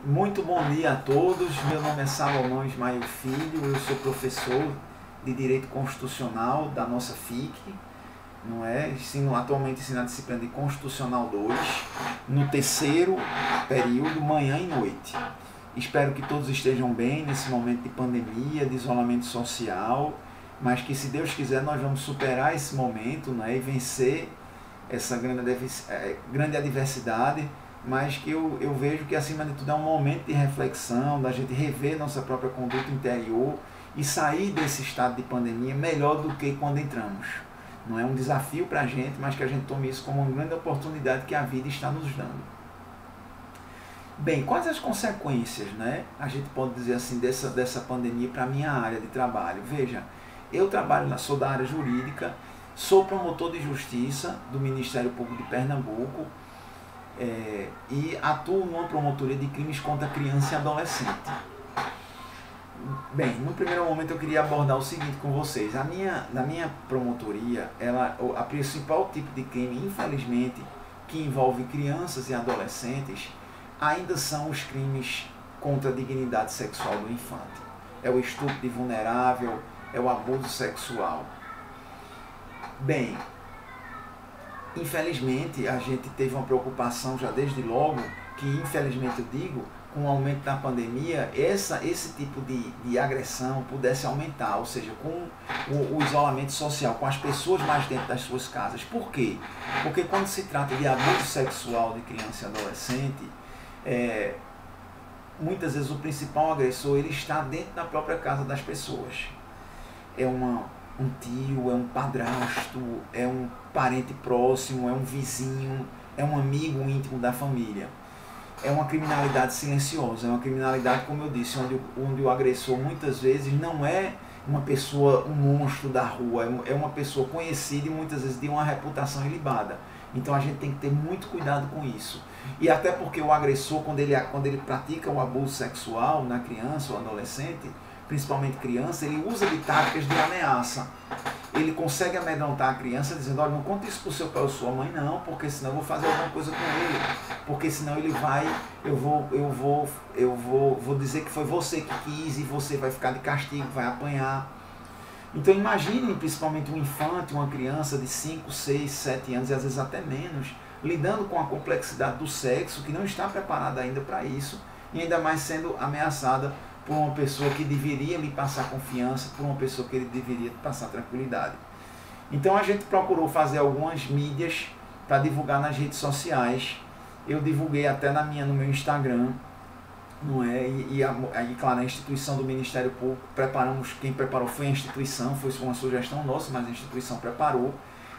Muito bom dia a todos. Meu nome é Salomão Ismael Filho, eu sou professor de Direito Constitucional da nossa FIC, não é? Atualmente ensino a disciplina de Constitucional 2, no terceiro período, manhã e noite. Espero que todos estejam bem nesse momento de pandemia, de isolamento social, mas que, se Deus quiser, nós vamos superar esse momento, não é? E vencer essa grande adversidade, mas que eu vejo que, acima de tudo, é um momento de reflexão, da gente rever nossa própria conduta interior e sair desse estado de pandemia melhor do que quando entramos. Não é um desafio para a gente, mas que a gente tome isso como uma grande oportunidade que a vida está nos dando. Bem, quais as consequências, né? A gente pode dizer assim, dessa pandemia para a minha área de trabalho? Veja, eu sou da área jurídica, sou promotor de justiça do Ministério Público de Pernambuco, e atuo numa promotoria de crimes contra criança e adolescente. Bem, no primeiro momento eu queria abordar o seguinte com vocês. Na minha promotoria, a principal tipo de crime, infelizmente, que envolve crianças e adolescentes, ainda são os crimes contra a dignidade sexual do infante. É o estupro de vulnerável, é o abuso sexual. Bem, infelizmente, a gente teve uma preocupação já desde logo, que infelizmente eu digo, com o aumento da pandemia, esse tipo de agressão pudesse aumentar, ou seja, com o isolamento social, com as pessoas mais dentro das suas casas. Por quê? Porque quando se trata de abuso sexual de criança e adolescente, muitas vezes o principal agressor ele está dentro da própria casa das pessoas. É um tio, é um padrasto, é um parente próximo, é um vizinho, é um amigo íntimo da família. É uma criminalidade silenciosa, é uma criminalidade, como eu disse, onde o agressor muitas vezes não é uma pessoa, um monstro da rua, é uma pessoa conhecida e muitas vezes de uma reputação ilibada. Então a gente tem que ter muito cuidado com isso. E até porque o agressor, quando ele pratica o abuso sexual na criança ou adolescente, principalmente criança, ele usa de táticas de ameaça. Ele consegue amedrontar a criança dizendo: olha, não conta isso para o seu pai ou sua mãe não, porque senão eu vou fazer alguma coisa com ele, porque senão ele vai, eu vou dizer que foi você que quis e você vai ficar de castigo, vai apanhar. Então imaginem, principalmente um infante, uma criança de 5, 6, 7 anos e às vezes até menos, lidando com a complexidade do sexo, que não está preparada ainda para isso, e ainda mais sendo ameaçada por uma pessoa que deveria lhe passar confiança, por uma pessoa que ele deveria passar tranquilidade. Então a gente procurou fazer algumas mídias para divulgar nas redes sociais. Eu divulguei até no meu Instagram, não é? Aí, claro, a instituição do Ministério Público, quem preparou foi a instituição, foi uma sugestão nossa, mas a instituição preparou.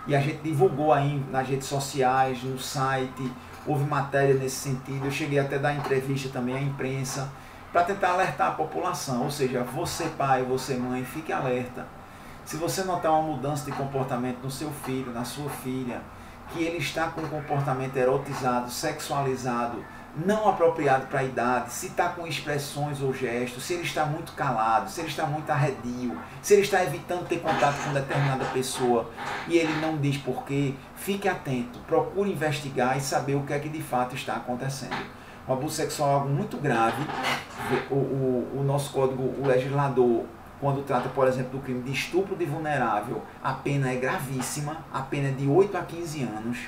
E a gente divulgou aí nas redes sociais, no site, houve matéria nesse sentido. Eu cheguei até a dar entrevista também à imprensa, para tentar alertar a população, ou seja, você pai, você mãe, fique alerta. Se você notar uma mudança de comportamento no seu filho, na sua filha, que ele está com um comportamento erotizado, sexualizado, não apropriado para a idade, se está com expressões ou gestos, se ele está muito calado, se ele está muito arredio, se ele está evitando ter contato com determinada pessoa e ele não diz porquê, fique atento, procure investigar e saber o que é que de fato está acontecendo. O abuso sexual é algo muito grave. O nosso código, o legislador, quando trata, por exemplo, do crime de estupro de vulnerável, a pena é gravíssima, a pena é de 8 a 15 anos.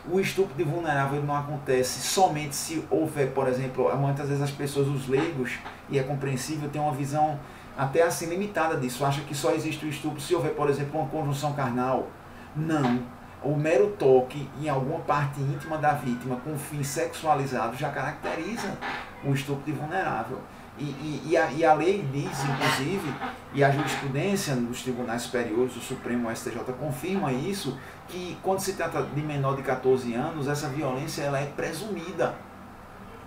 O estupro de vulnerável não acontece somente se houver, por exemplo, muitas vezes as pessoas, os leigos, e é compreensível, têm uma visão até assim limitada disso, acha que só existe o estupro se houver, por exemplo, uma conjunção carnal. Não. O mero toque em alguma parte íntima da vítima com fim sexualizado já caracteriza o estupro de vulnerável. E a lei diz, inclusive, e a jurisprudência dos tribunais superiores, o Supremo, o STJ, confirma isso, que quando se trata de menor de 14 anos, essa violência ela é presumida.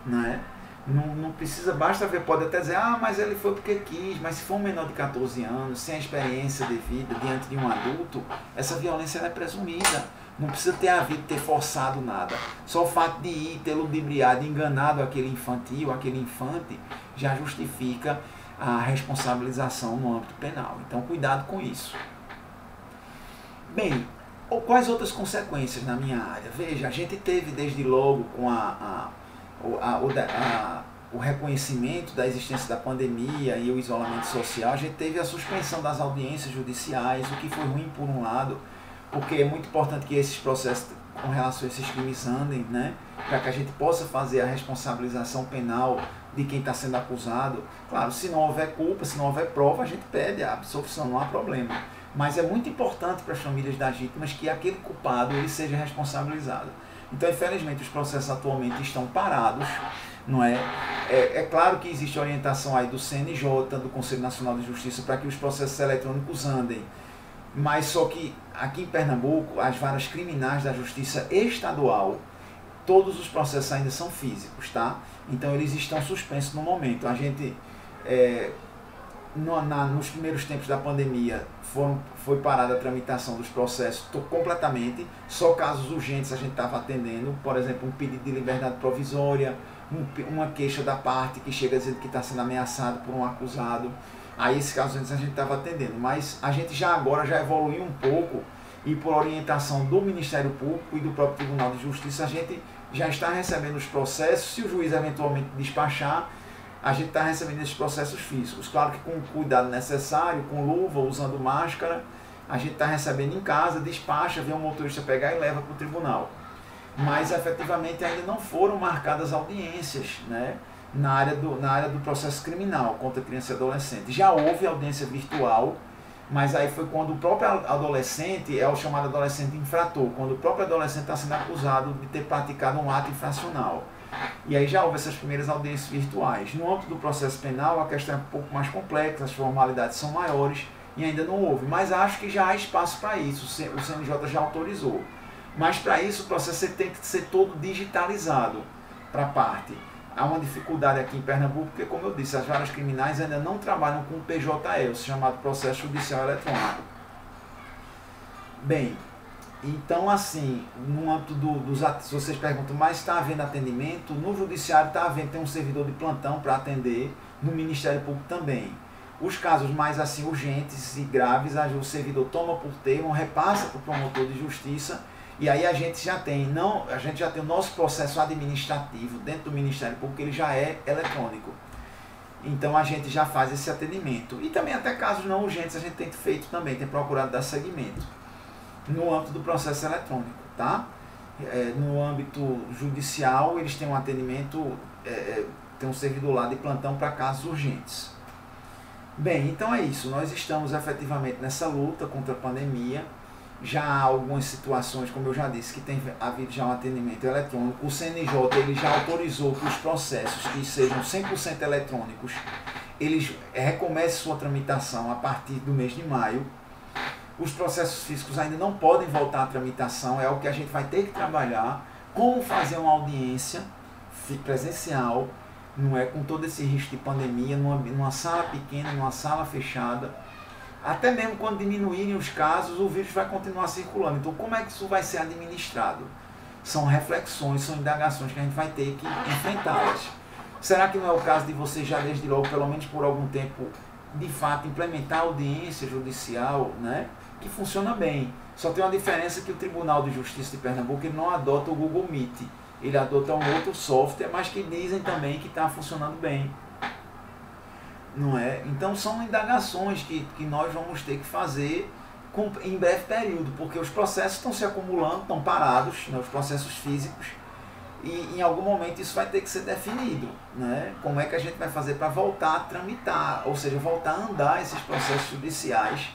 Né? Não precisa, basta ver, pode até dizer, mas ele foi porque quis, mas se for um menor de 14 anos, sem a experiência devida, diante de um adulto, essa violência ela é presumida. Não precisa ter havido, ter forçado nada. Só o fato de ir, ter ludibriado, enganado aquele infantil, aquele infante, já justifica a responsabilização no âmbito penal. Então, cuidado com isso. Bem, quais outras consequências na minha área? Veja, a gente teve desde logo com o reconhecimento da existência da pandemia e o isolamento social, a gente teve a suspensão das audiências judiciais, o que foi ruim por um lado, porque é muito importante que esses processos com relação a esses crimes andem, né, para que a gente possa fazer a responsabilização penal de quem está sendo acusado. Claro, se não houver culpa, se não houver prova, a gente pede a absolvição, não há problema. Mas é muito importante para as famílias das vítimas que aquele culpado ele seja responsabilizado. Então, infelizmente, os processos atualmente estão parados, não é? É claro que existe orientação aí do CNJ, do Conselho Nacional de Justiça, para que os processos eletrônicos andem. Mas só que aqui em Pernambuco, as varas criminais da Justiça Estadual, todos os processos ainda são físicos, tá? Então eles estão suspensos no momento. A gente, nos primeiros tempos da pandemia, foi parada a tramitação dos processos completamente, só casos urgentes a gente estava atendendo, por exemplo, um pedido de liberdade provisória, uma queixa da parte que chega dizendo que está sendo ameaçado por um acusado. Aí esses casos antes a gente estava atendendo, mas a gente agora já evoluiu um pouco e por orientação do Ministério Público e do próprio Tribunal de Justiça a gente já está recebendo os processos. Se o juiz eventualmente despachar, a gente está recebendo esses processos físicos. Claro que com o cuidado necessário, com luva, usando máscara, a gente está recebendo em casa, despacha, vê um motorista pegar e leva para o tribunal. Mas efetivamente ainda não foram marcadas audiências, né, na área do processo criminal contra criança e adolescente. Já houve audiência virtual, mas aí foi quando o próprio adolescente, é o chamado adolescente infrator, quando o próprio adolescente está sendo acusado de ter praticado um ato infracional. E aí já houve essas primeiras audiências virtuais. No âmbito do processo penal, a questão é um pouco mais complexa, as formalidades são maiores e ainda não houve. Mas acho que já há espaço para isso, o CNJ já autorizou. Mas para isso o processo tem que ser todo digitalizado para a parte. Há uma dificuldade aqui em Pernambuco, porque, como eu disse, as varas criminais ainda não trabalham com o PJE, o chamado Processo Judicial Eletrônico. Bem, então, assim, no âmbito dos atos, vocês perguntam, mas está havendo atendimento? No Judiciário está havendo, tem um servidor de plantão para atender, no Ministério Público também. Os casos mais assim urgentes e graves, o servidor toma por termo, repassa para o promotor de justiça. E aí a gente já tem o nosso processo administrativo dentro do Ministério Público, ele já é eletrônico. Então a gente já faz esse atendimento. E também até casos não urgentes a gente tem feito também, tem procurado dar seguimento no âmbito do processo eletrônico, tá? No âmbito judicial eles têm um atendimento, tem um servidor lá de plantão para casos urgentes. Bem, então é isso, nós estamos efetivamente nessa luta contra a pandemia. Já há algumas situações, como eu já disse, que tem havido já um atendimento eletrônico. O CNJ ele já autorizou que os processos que sejam 100% eletrônicos, eles recomecem sua tramitação a partir do mês de maio. Os processos físicos ainda não podem voltar à tramitação, é o que a gente vai ter que trabalhar, como fazer uma audiência presencial, não é, com todo esse risco de pandemia, numa sala pequena, numa sala fechada. Até mesmo quando diminuírem os casos, o vírus vai continuar circulando. Então, como é que isso vai ser administrado? São reflexões, são indagações que a gente vai ter que enfrentá-las. Será que não é o caso de você já desde logo, pelo menos por algum tempo, de fato, implementar a audiência judicial, né, que funciona bem? Só tem uma diferença que o Tribunal de Justiça de Pernambuco ele não adota o Google Meet. Ele adota um outro software, mas que dizem também que está funcionando bem. Não é? Então são indagações que nós vamos ter que fazer em breve período, porque os processos estão se acumulando, estão parados, né, os processos físicos, e em algum momento isso vai ter que ser definido, né? Como é que a gente vai fazer para voltar a tramitar, ou seja, voltar a andar esses processos judiciais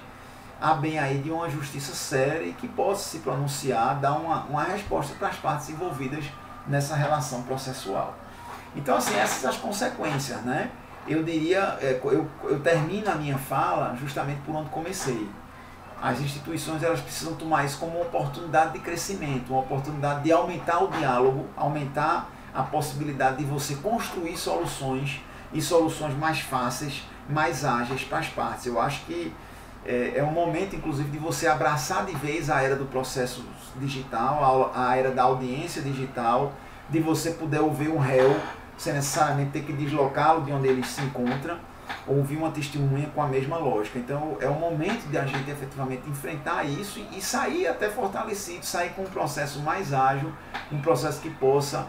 a bem aí de uma justiça séria e que possa se pronunciar, dar uma resposta para as partes envolvidas nessa relação processual. Então, assim, essas são as consequências, né? Eu diria, eu termino a minha fala justamente por onde comecei. As instituições elas precisam tomar isso como uma oportunidade de crescimento, uma oportunidade de aumentar o diálogo, aumentar a possibilidade de você construir soluções e soluções mais fáceis, mais ágeis para as partes. Eu acho que é um momento, inclusive, de você abraçar de vez a era do processo digital, a era da audiência digital, de você poder ouvir um réu sem necessariamente ter que deslocá-lo de onde ele se encontra, ouvir uma testemunha com a mesma lógica. Então é o momento de a gente efetivamente enfrentar isso e sair até fortalecido, sair com um processo mais ágil, um processo que possa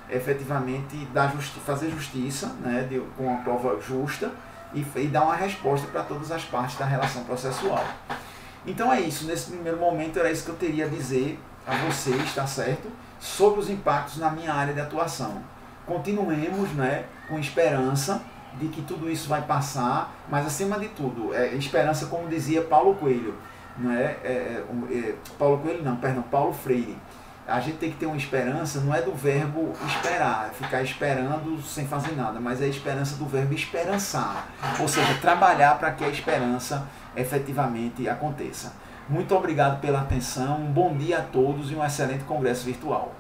efetivamente fazer justiça, né, com uma prova justa e dar uma resposta para todas as partes da relação processual. Então é isso, nesse primeiro momento era isso que eu teria a dizer a vocês, tá certo? Sobre os impactos na minha área de atuação. Continuemos, né, com esperança de que tudo isso vai passar, mas acima de tudo, esperança, como dizia Paulo Coelho, né? Paulo Freire. A gente tem que ter uma esperança, não é do verbo esperar, ficar esperando sem fazer nada, mas é a esperança do verbo esperançar, ou seja, trabalhar para que a esperança efetivamente aconteça. Muito obrigado pela atenção, um bom dia a todos e um excelente congresso virtual.